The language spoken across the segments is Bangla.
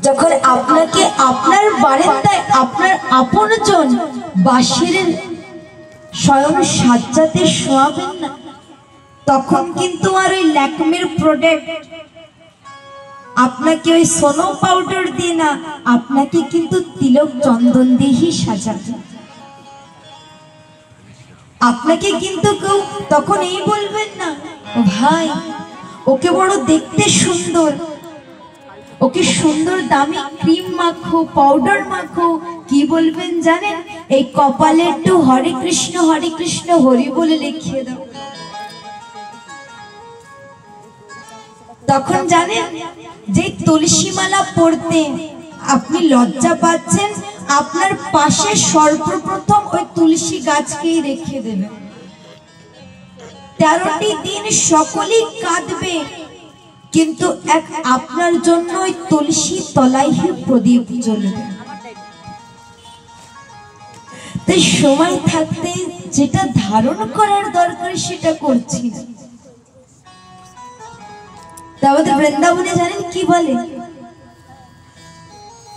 যখন আপনাকে আপনার বারান্দায় আপনার আপনজন বাঁশের শয়ন সাজ্জাতে শোয়াবেন না, তখন কিন্তু আর ওই ল্যাকমির প্রোডাক্ট আপনাকে ওই সোনো পাউডার দিয়ে না, আপনাকে কিন্তু তিলক চন্দন দিয়েই সাজাবে। আপনাকে কিন্তু কেউ তখন এই বলবেন না, ও ভাই ওকে বড় দেখতে সুন্দর, ওকে সুন্দর দামি ক্রিম মাখো, পাউডার মাখো। কি বলবেন জানেন? এই কপালে একটু হরে কৃষ্ণ হরি বলে লিখিয়ে দাও। তখন জানেন যে তুলসী মালা পড়তে আপনি লজ্জা পাচ্ছেন, আপনার পাশে সর্বপ্রথম ওই তুলসী গাছকেই রেখে দেবে। 13টি দিন সকলেই কাঁদবে, কিন্তু এক আপনার জন্য ওই তুলসী তলায় প্রদীপ জ্বলবে। তাই সময় থাকতে যেটা ধারণ করার দরকার সেটা করছি না। আমাদের বৃন্দাবনে জানেন কি বলে?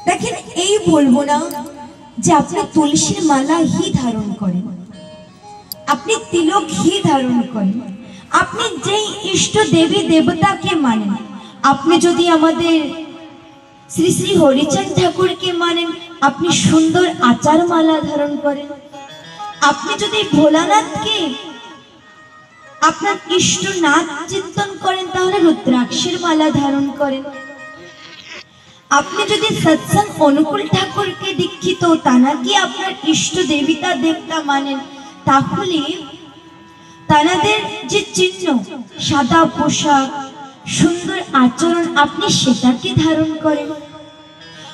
দেখেন, এই বলবো না যে আপনি তুলসীর মালা হি ধারণ করেন, আপনি তিলক হি ধারণ করেন, আপনি যেই ইষ্ট দেবী দেবতাকে মানেন, আপনি যদি আমাদের শ্রী শ্রী হরিচাঁদ ঠাকুরকে মানেন, আপনি সুন্দর আচার মালা ধারণ করেন। আপনি যদি ভোলানাথকে আপনার ইষ্ট নাথ চিন্তন করেন, তাহলে রুদ্রাক্ষের মালা ধারণ করেন। আপনি যদি সৎসঙ্গ অনুকূল ঠাকুরকে দীক্ষিত, তানাকে আপনার ইষ্ট দেবতা দেবতা মানেন, তাহলে তানাদের যে চিহ্ন, সাদা পোশাক, সুন্দর আচরণ, আপনি সেটাকে ধারণ করেন।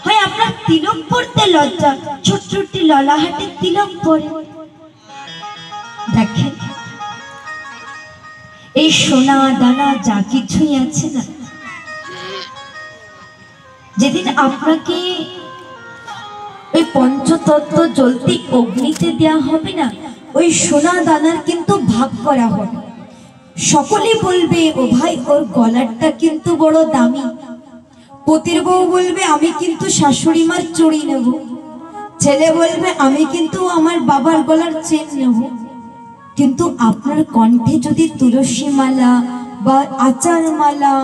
হয় আপনার তিলক পড়তে লজ্জা, ছোট্ট একটি ললাহাটে তিলক পরে। দেখেন, এই সোনা দানা যা কিছুই আছে না, যেদিন আপনাকে ওই পঞ্চতত্ত্ব জ্বলতি অগ্নিতে দেয়া হবে না, ওই সোনা দানার কিন্তু ভাগ করা হবে। সকলে বলবে, ও ভাই ওর গলারটা কিন্তু বড় দামি। পতির বউ বলবে, আমি কিন্তু শাশুড়ি মার চুড়ি নেব। ছেলে বলবে, আমি কিন্তু আমার বাবার গলার চেন নেব। কিন্তু আপনার কণ্ঠে যদি তুলসী মালা বা আচার মালা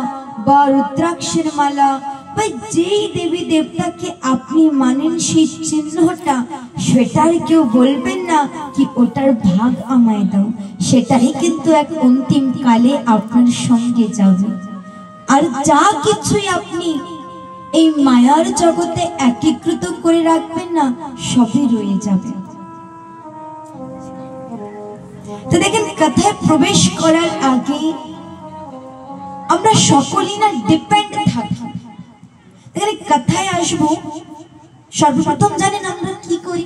বা রুদ্রাক্ষের মালা বা যেই দেবী দেবতাকে আপনি মানেন, সেই চিহ্নটা, সেটার কেউ বলবেন না কি ওটার ভাগ আমায় দাও। সেটাই কিন্তু এক অন্তিম কালে আপনার সঙ্গে যাবে। আর যা কিছুই আপনি এই মায়ার জগতে একীকৃত করে রাখবেন না, সবই রয়ে যাবে। তো দেখেন, কথায় প্রবেশ করার আগে আমরা সকলেই না ডিপেন্ড থাকি। দেখেন, কথায় আসবো, সর্বপ্রথম জানেন আমরা কি করি?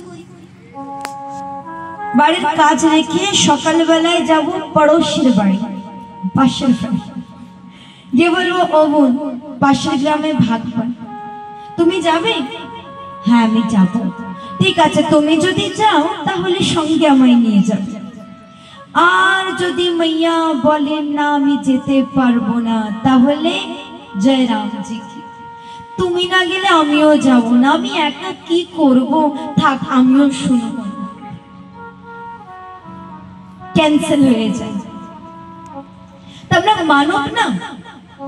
বাড়ির কাজ রেখে সকালবেলায় যাব পড়োশির বাড়ি, পাশের বাড়ি, গিয়ে বলবো, ও বোন, পাশের গ্রামে ভাগ পান, তুমি যাবে? হ্যাঁ আমি যাব। ঠিক আছে, তুমি যদি যাও তাহলে সঙ্গে আমায় নিয়ে যাবে। আর যদি মাইয়া বলেন না আমি যেতে পারবো না, তাহলে জয় রামজি কি, তুমি না গেলে আমিও যাব না, আমি একা কি করব, থাক আমিও শুনবো, ক্যান্সেল হয়ে যায়। আমরা মানব না,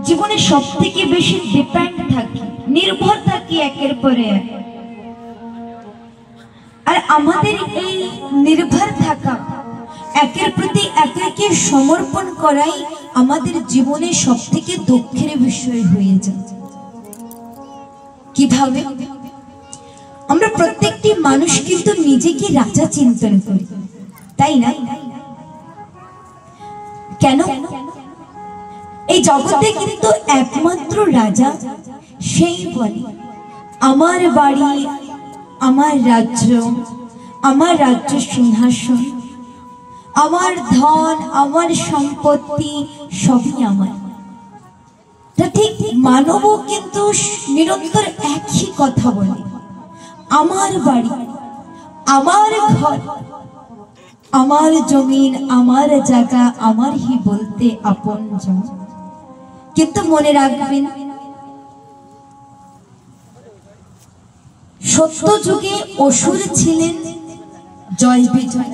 জীবনে সব থেকে বেশি ডিপেন্ড থাকি, নির্ভর থাকি একের পরে এক। আর আমাদের এই নির্ভর থাকা, একের প্রতি একে সমর্পণ করাই আমাদের জীবনে সব থেকে দুঃখের বিষয় হয়ে যায়। কিভাবে? আমরা প্রত্যেকটি মানুষ কিন্তু নিজেকে রাজা চিন্তন করি, তাই না? কেন? এই জগতে কিন্তু একমাত্র রাজা সেই বলে, আমার বাড়ি, আমার রাজ্য, আমার রাজ্য সিংহাসন, আমার ধন, আমার সম্পত্তি সবই আমার। ঠিক মানবও কিন্তু নিরন্তর একই কথা বলে, আমার বাড়ি, আমার ঘর, আমার জমিন, আমার জায়গা, আমার হি বলতে আপনজন। কিন্তু মনে রাখবেন, সত্য যুগে অসুর ছিলেন জয় বিজয়,